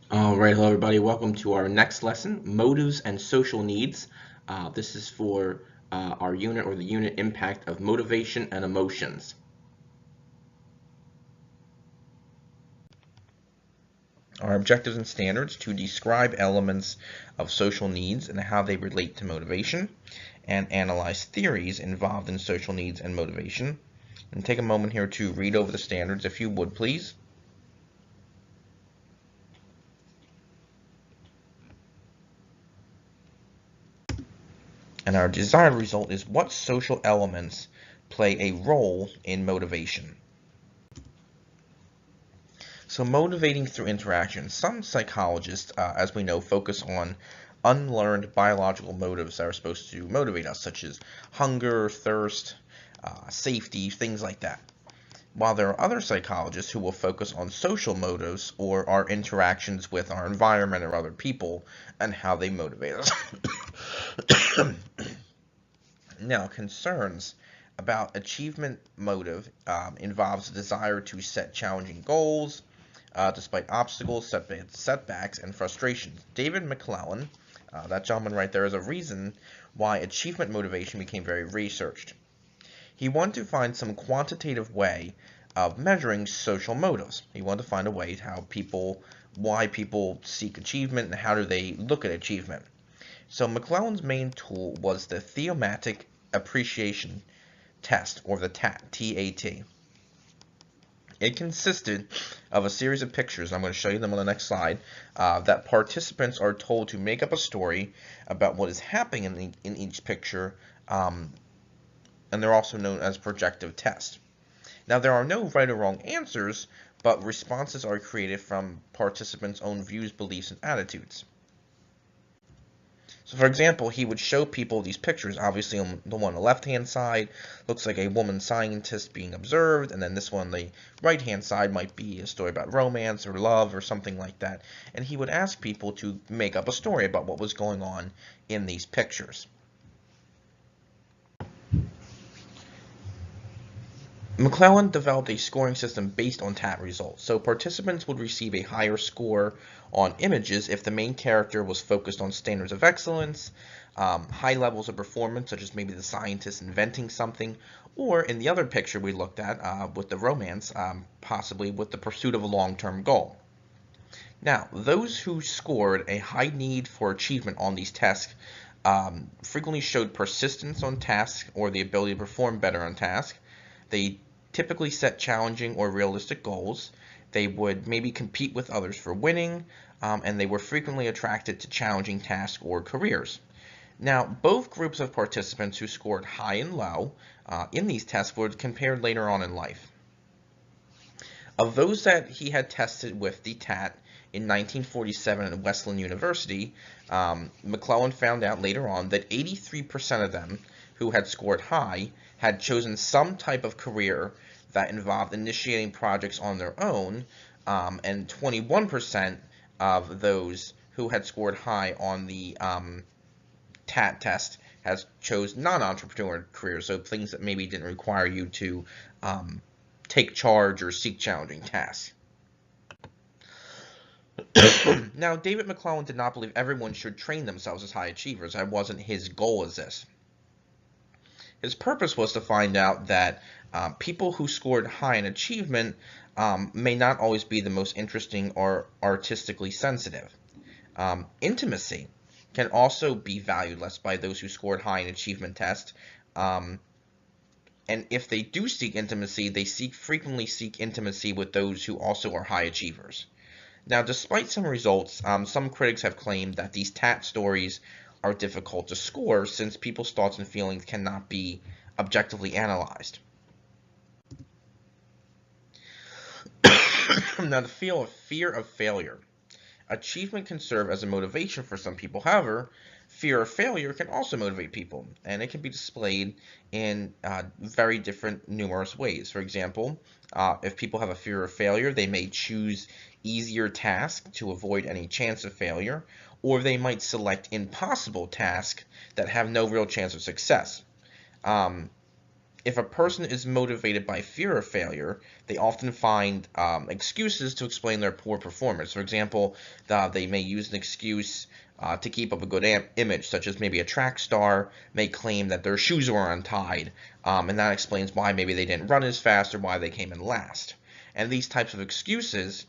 All right, hello everybody. Welcome to our next lesson, Motives and Social Needs. This is for our unit or the unit impact of motivation and emotions. Our objectives and standards to describe elements of social needs and how they relate to motivation, and analyze theories involved in social needs and motivation. And take a moment here to read over the standards if you would, please. And our desired result is what social elements play a role in motivation. So motivating through interaction. Some psychologists, as we know, focus on unlearned biological motives that are supposed to motivate us, such as hunger, thirst, safety, things like that. While there are other psychologists who will focus on social motives or our interactions with our environment or other people and how they motivate us. Now, concerns about achievement motive involves a desire to set challenging goals, despite obstacles, setbacks, and frustrations. David McClellan, that gentleman right there, is a reason why achievement motivation became very researched. He wanted to find some quantitative way of measuring social motives. He wanted to find a way why people seek achievement and how do they look at achievement. So McClellan's main tool was the thematic appreciation test, or the TAT, T-A-T. It consisted of a series of pictures, I'm going to show you them on the next slide, that participants are told to make up a story about what is happening in each picture, and they're also known as projective tests. Now, there are no right or wrong answers, but responses are created from participants' own views, beliefs, and attitudes. So for example, he would show people these pictures. Obviously, on the one on the left-hand side looks like a woman scientist being observed, and then this one on the right-hand side might be a story about romance or love or something like that. And he would ask people to make up a story about what was going on in these pictures. McClellan developed a scoring system based on TAT results, so participants would receive a higher score on images if the main character was focused on standards of excellence, high levels of performance, such as maybe the scientist inventing something, or in the other picture we looked at with the romance, possibly with the pursuit of a long-term goal. Now, those who scored a high need for achievement on these tests frequently showed persistence on task or the ability to perform better on task. They typically set challenging or realistic goals. They would maybe compete with others for winning, and they were frequently attracted to challenging tasks or careers. Now, both groups of participants who scored high and low in these tests were compared later on in life. Of those that he had tested with the TAT in 1947 at Wesleyan University, McClellan found out later on that 83% of them who had scored high had chosen some type of career that involved initiating projects on their own, and 21% of those who had scored high on the TAT test has chose non-entrepreneur careers, so things that maybe didn't require you to take charge or seek challenging tasks. Now, David McClellan did not believe everyone should train themselves as high achievers. That wasn't his goal as this. His purpose was to find out that people who scored high in achievement may not always be the most interesting or artistically sensitive. Intimacy can also be valued less by those who scored high in achievement tests. And if they do seek intimacy, they frequently seek intimacy with those who also are high achievers. Now, despite some results, some critics have claimed that these TAT stories are difficult to score since people's thoughts and feelings cannot be objectively analyzed. Now, the fear of failure. Achievement can serve as a motivation for some people. However, fear of failure can also motivate people, and it can be displayed in very different, numerous ways. For example, if people have a fear of failure, they may choose easier tasks to avoid any chance of failure, or they might select impossible tasks that have no real chance of success. Um, If a person is motivated by fear of failure, they often find excuses to explain their poor performance. For example, they may use an excuse to keep up a good image, such as maybe a track star may claim that their shoes were untied, and that explains why maybe they didn't run as fast or why they came in last. And these types of excuses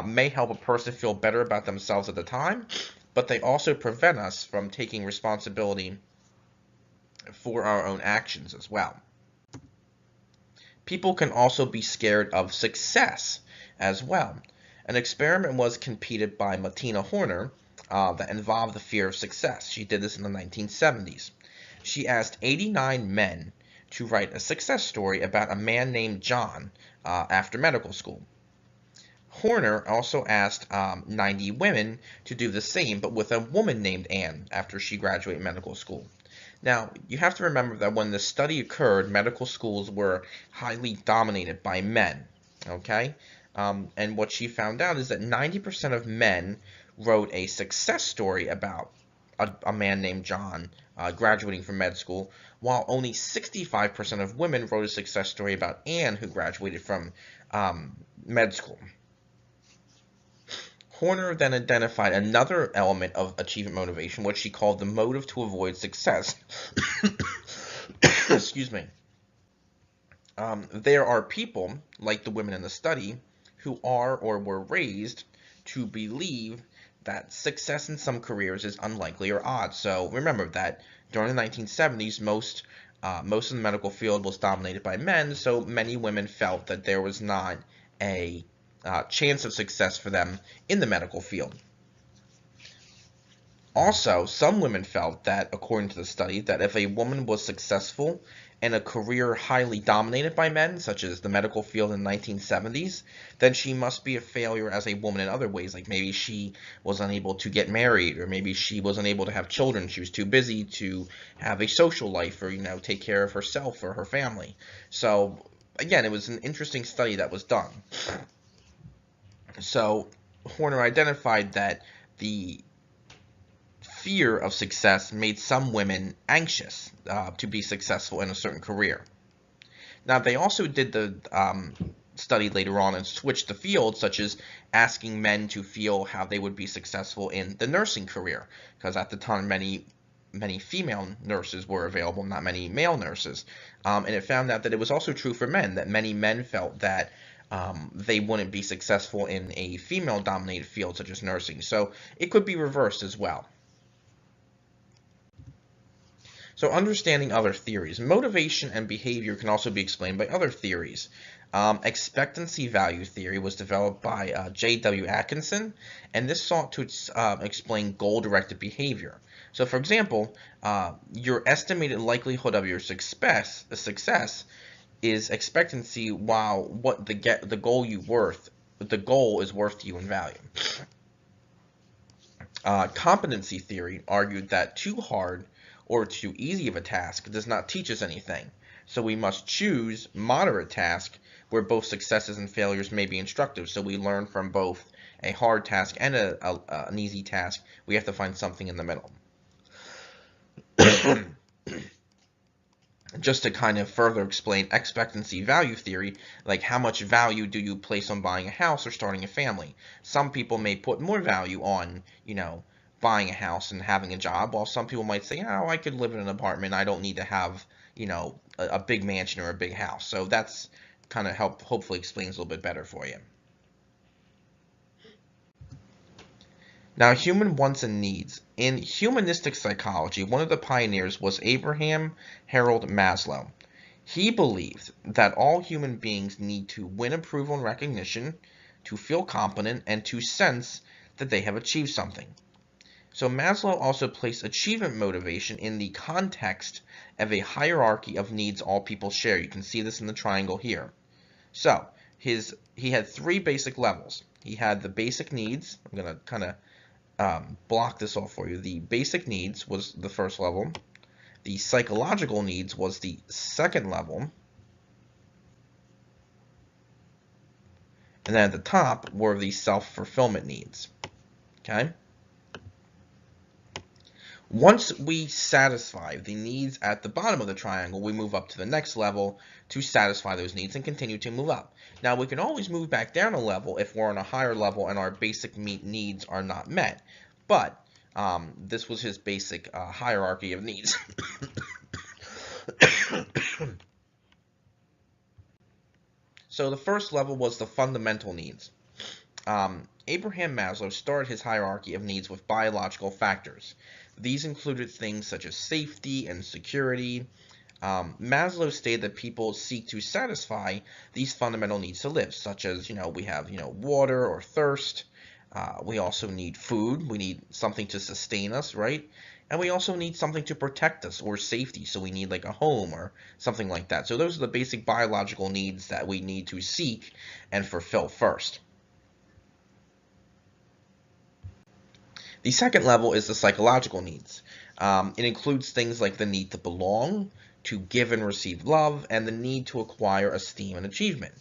may help a person feel better about themselves at the time, but they also prevent us from taking responsibility for our own actions as well. People can also be scared of success as well. An experiment was completed by Martina Horner that involved the fear of success. She did this in the 1970s. She asked 89 men to write a success story about a man named John after medical school. Horner also asked 90 women to do the same, but with a woman named Anne after she graduated medical school. Now, you have to remember that when the study occurred, medical schools were highly dominated by men, okay? And what she found out is that 90% of men wrote a success story about a man named John graduating from med school, while only 65% of women wrote a success story about Anne, who graduated from med school. Horner then identified another element of achievement motivation, which she called the motive to avoid success. Excuse me. There are people, like the women in the study, who are or were raised to believe that success in some careers is unlikely or odd. So remember that during the 1970s, most of the medical field was dominated by men, so many women felt that there was not a chance of success for them in the medical field. Also, some women felt that, according to the study, that if a woman was successful in a career highly dominated by men, such as the medical field in the 1970s, then she must be a failure as a woman in other ways, like maybe she was unable to get married, or maybe she was unable to have children, she was too busy to have a social life, or, take care of herself or her family. So, again, it was an interesting study that was done. So Horner identified that the fear of success made some women anxious to be successful in a certain career. Now, they also did the study later on and switched the field, such as asking men to feel how they would be successful in the nursing career, because at the time many female nurses were available, not many male nurses. And it found out that it was also true for men, that many men felt that they wouldn't be successful in a female-dominated field such as nursing. So it could be reversed as well. So understanding other theories. Motivation and behavior can also be explained by other theories. Expectancy value theory was developed by J.W. Atkinson, and this sought to explain goal-directed behavior. So, for example, your estimated likelihood of your success is expectancy, while what the goal is worth to you in value. Competency theory argued that too hard or too easy of a task does not teach us anything. So we must choose moderate tasks where both successes and failures may be instructive. So we learn from both a hard task and an easy task. We have to find something in the middle. Just to kind of further explain expectancy value theory, like how much value do you place on buying a house or starting a family? Some people may put more value on, buying a house and having a job, while some people might say, oh, I could live in an apartment. I don't need to have, a big mansion or a big house. So that's kind of hopefully explains a little bit better for you. Now, human wants and needs. In humanistic psychology, one of the pioneers was Abraham Harold Maslow. He believed that all human beings need to win approval and recognition, to feel competent, and to sense that they have achieved something. So Maslow also placed achievement motivation in the context of a hierarchy of needs all people share. You can see this in the triangle here. So he had three basic levels. He had the basic needs. I'm going to kind of block this off for you. The basic needs was the first level. The psychological needs was the second level. And then at the top were the self-fulfillment needs. Okay? Once we satisfy the needs at the bottom of the triangle, we move up to the next level to satisfy those needs and continue to move up. Now, we can always move back down a level if we're on a higher level and our basic needs are not met. But this was his basic hierarchy of needs. So the first level was the fundamental needs. Abraham Maslow started his hierarchy of needs with biological factors. These included things such as safety and security. Maslow stated that people seek to satisfy these fundamental needs to live, such as, we have, water or thirst. We also need food. We need something to sustain us, right? And we also need something to protect us or safety. So we need like a home or something like that. So those are the basic biological needs that we need to seek and fulfill first. The second level is the psychological needs. It includes things like the need to belong, to give and receive love, and the need to acquire esteem and achievement.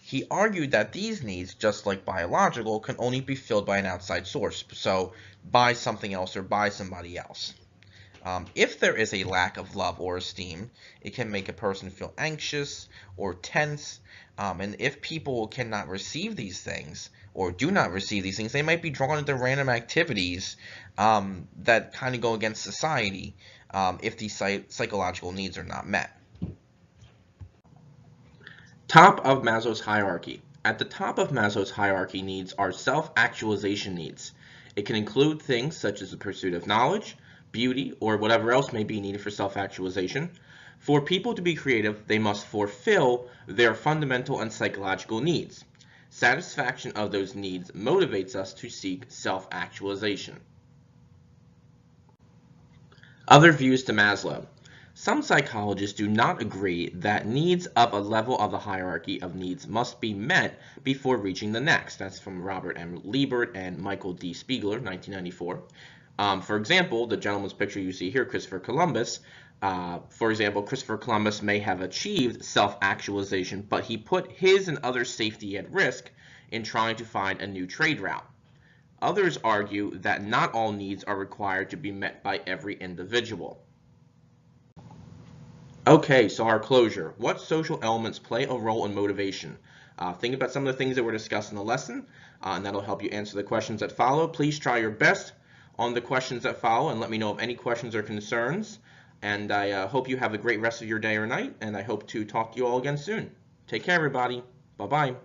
He argued that these needs, just like biological, can only be filled by an outside source, so by something else or by somebody else. If there is a lack of love or esteem, it can make a person feel anxious or tense, and if people cannot receive these things, or do not receive these things, they might be drawn into random activities that kind of go against society if these psychological needs are not met. Top of Maslow's hierarchy. At the top of Maslow's hierarchy needs are self-actualization needs. It can include things such as the pursuit of knowledge, beauty, or whatever else may be needed for self-actualization. For people to be creative, they must fulfill their fundamental and psychological needs. Satisfaction of those needs motivates us to seek self-actualization. Other views to Maslow. Some psychologists do not agree that needs of a level of the hierarchy of needs must be met before reaching the next. That's from Robert M. Liebert and Michael D. Spiegler, 1994. For example, the gentleman's picture you see here, Christopher Columbus, for example, Christopher Columbus may have achieved self-actualization, but he put his and others' safety at risk in trying to find a new trade route. Others argue that not all needs are required to be met by every individual. Okay, so our closure. What social elements play a role in motivation? Think about some of the things that were discussed in the lesson, and that'll help you answer the questions that follow. Please try your best on the questions that follow and let me know of any questions or concerns. And I hope you have a great rest of your day or night, and I hope to talk to you all again soon. Take care, everybody. Bye-bye.